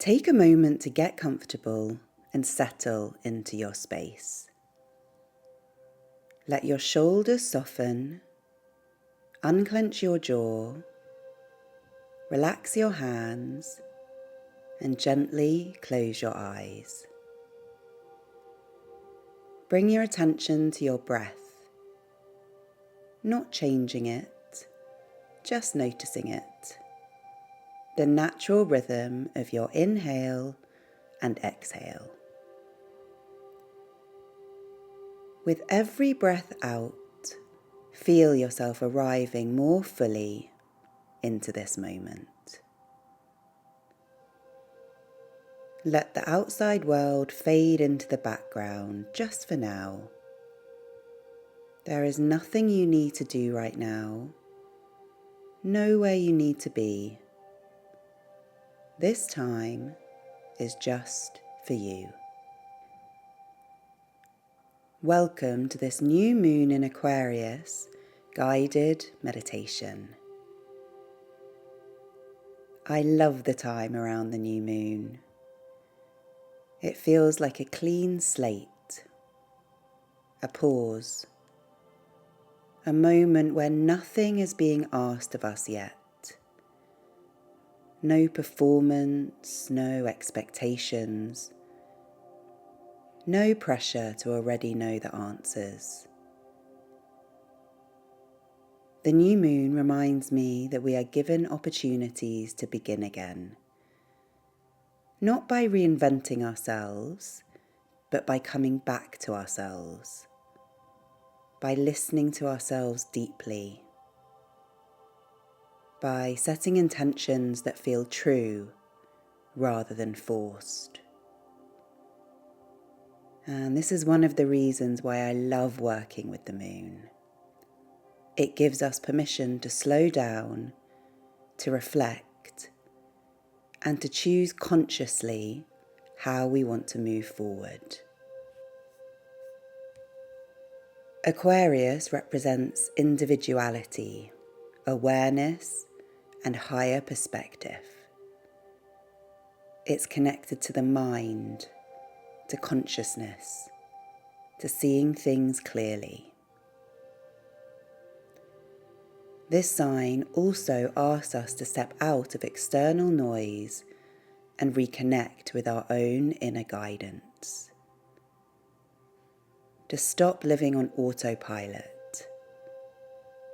Take a moment to get comfortable and settle into your space. Let your shoulders soften, unclench your jaw, relax your hands, and gently close your eyes. Bring your attention to your breath, not changing it, just noticing it. The natural rhythm of your inhale and exhale. With every breath out, feel yourself arriving more fully into this moment. Let the outside world fade into the background just for now. There is nothing you need to do right now, nowhere you need to be. This time is just for you. Welcome to this new moon in Aquarius guided meditation. I love the time around the new moon. It feels like a clean slate, a pause, a moment where nothing is being asked of us yet. No performance, no expectations, no pressure to already know the answers. The new moon reminds me that we are given opportunities to begin again. Not by reinventing ourselves, but by coming back to ourselves, by listening to ourselves deeply, by setting intentions that feel true rather than forced. And this is one of the reasons why I love working with the moon. It gives us permission to slow down, to reflect, and to choose consciously how we want to move forward. Aquarius represents individuality, awareness, and higher perspective. It's connected to the mind, to consciousness, to seeing things clearly. This sign also asks us to step out of external noise and reconnect with our own inner guidance. To stop living on autopilot,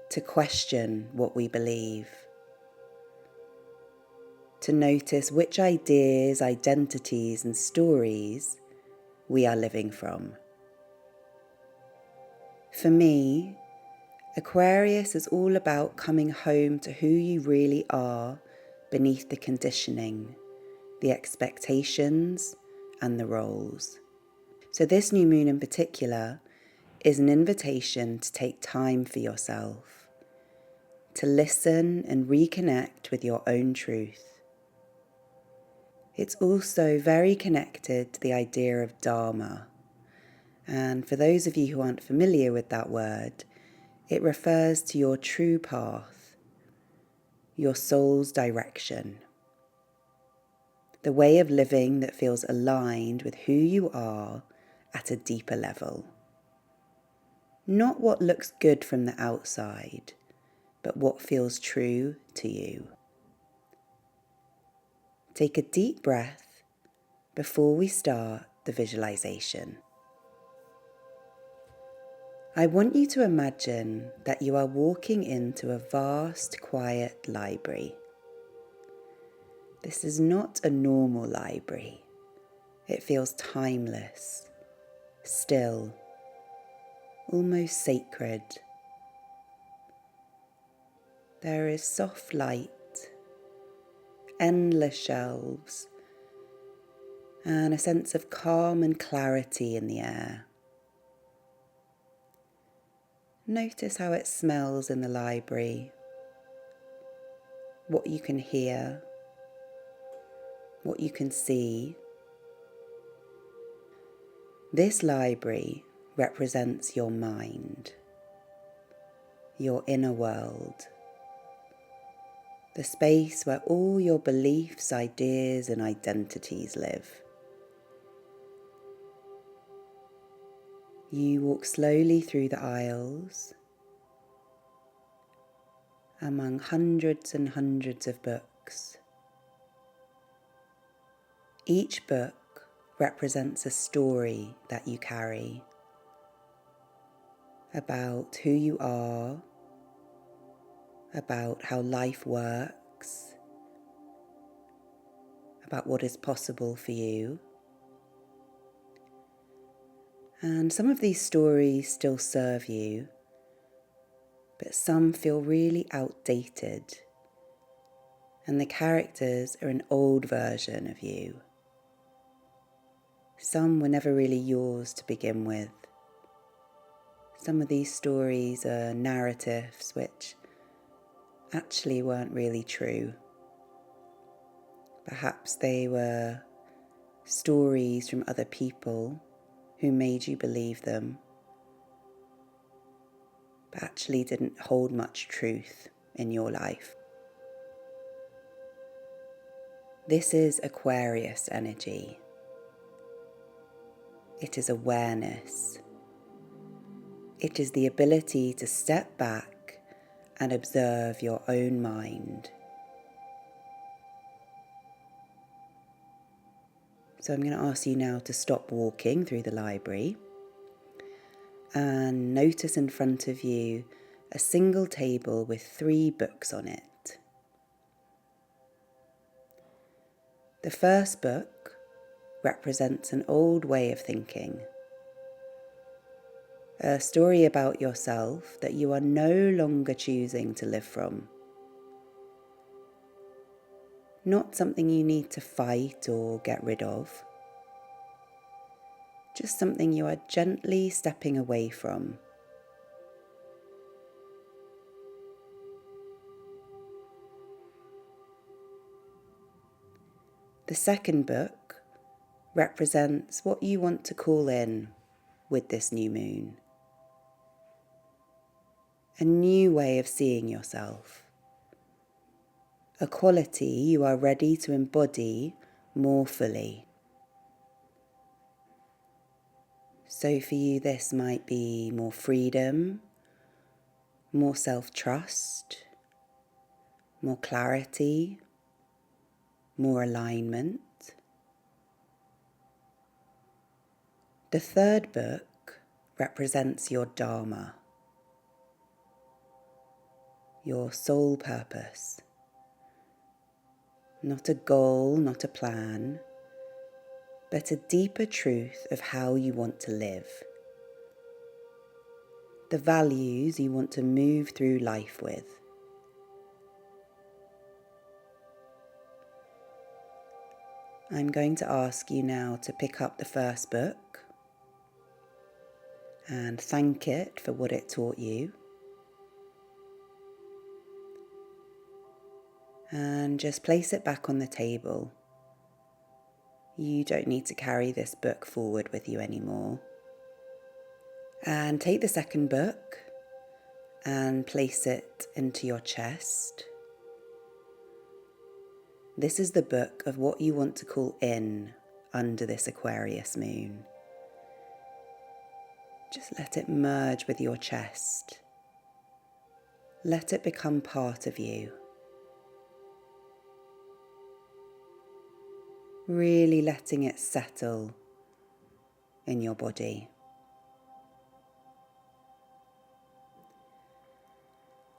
to question what we believe, to notice which ideas, identities, and stories we are living from. For me, Aquarius is all about coming home to who you really are beneath the conditioning, the expectations, and the roles. So this new moon in particular is an invitation to take time for yourself, to listen and reconnect with your own truth. It's also very connected to the idea of Dharma. And for those of you who aren't familiar with that word, it refers to your true path, your soul's direction, the way of living that feels aligned with who you are at a deeper level. Not what looks good from the outside, but what feels true to you. Take a deep breath before we start the visualization. I want you to imagine that you are walking into a vast, quiet library. This is not a normal library. It feels timeless, still, almost sacred. There is soft light, endless shelves, and a sense of calm and clarity in the air. Notice how it smells in the library, what you can hear, what you can see. This library represents your mind, your inner world. the space where all your beliefs, ideas, and identities live. You walk slowly through the aisles among hundreds and hundreds of books. Each book represents a story that you carry about who you are, about how life works, about what is possible for you. And some of these stories still serve you, but some feel really outdated, and the characters are an old version of you. Some were never really yours to begin with. Some of these stories are narratives which actually weren't really true. Perhaps they were stories from other people who made you believe them, but actually didn't hold much truth in your life. This is Aquarius energy. It is awareness. It is the ability to step back and observe your own mind. So I'm going to ask you now to stop walking through the library and notice in front of you a single table with 3 books on it. The first book represents an old way of thinking, a story about yourself that you are no longer choosing to live from. Not something you need to fight or get rid of, just something you are gently stepping away from. The second book represents what you want to call in with this new moon. A new way of seeing yourself. A quality you are ready to embody more fully. So for you, this might be more freedom, more self-trust, more clarity, more alignment. The third book represents your Dharma, your soul purpose. Not a goal, not a plan, but a deeper truth of how you want to live. The values you want to move through life with. I'm going to ask you now to pick up the first book and thank it for what it taught you. And just place it back on the table. You don't need to carry this book forward with you anymore. And take the second book and place it into your chest. This is the book of what you want to call in under this Aquarius moon. Just let it merge with your chest. Let it become part of you. Really letting it settle in your body.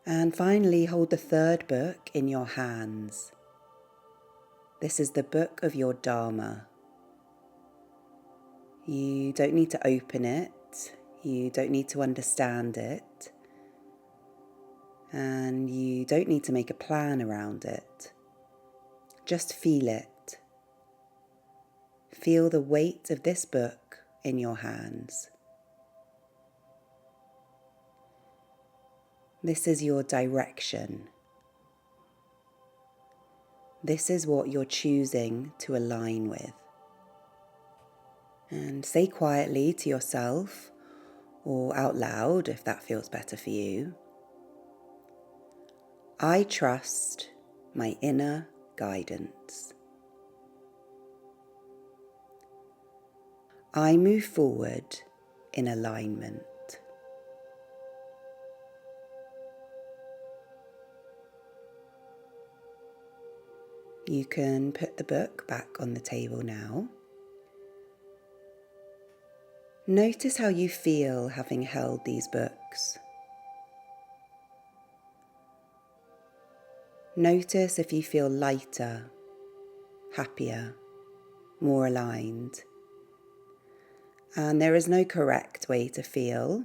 And finally, hold the third book in your hands. This is the book of your Dharma. You don't need to open it. You don't need to understand it. And you don't need to make a plan around it. Just feel it. Feel the weight of this book in your hands. This is your direction. This is what you're choosing to align with. And say quietly to yourself, or out loud if that feels better for you, I trust my inner guidance. I move forward in alignment. You can put the book back on the table now. Notice how you feel having held these books. Notice if you feel lighter, happier, more aligned. And there is no correct way to feel.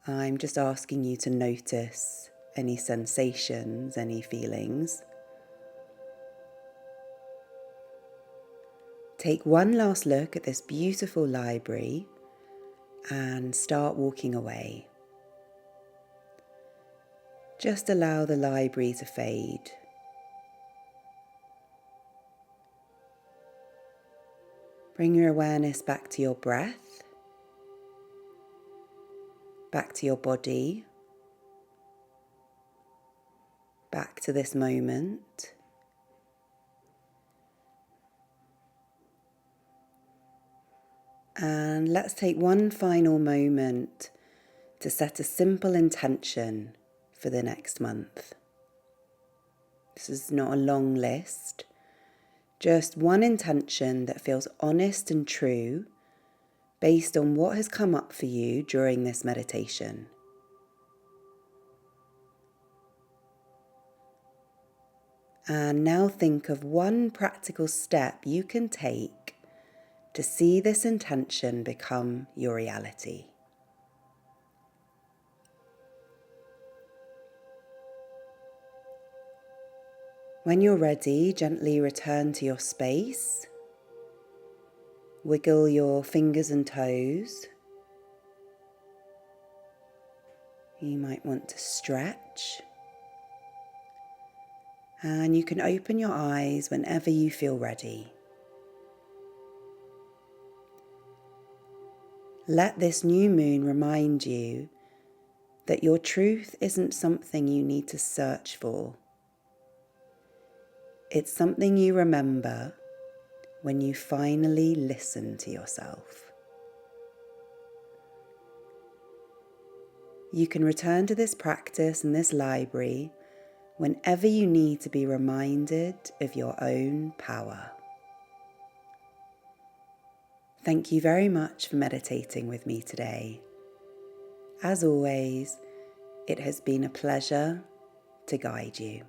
I'm just asking you to notice any sensations, any feelings. Take one last look at this beautiful library and start walking away. Just allow the library to fade. Bring your awareness back to your breath, back to your body, back to this moment. And let's take one final moment to set a simple intention for the next month. This is not a long list, just one intention that feels honest and true based on what has come up for you during this meditation. And now think of one practical step you can take to see this intention become your reality. When you're ready, gently return to your space. Wiggle your fingers and toes. You might want to stretch. And you can open your eyes whenever you feel ready. Let this new moon remind you that your truth isn't something you need to search for. It's something you remember when you finally listen to yourself. You can return to this practice and this library whenever you need to be reminded of your own power. Thank you very much for meditating with me today. As always, it has been a pleasure to guide you.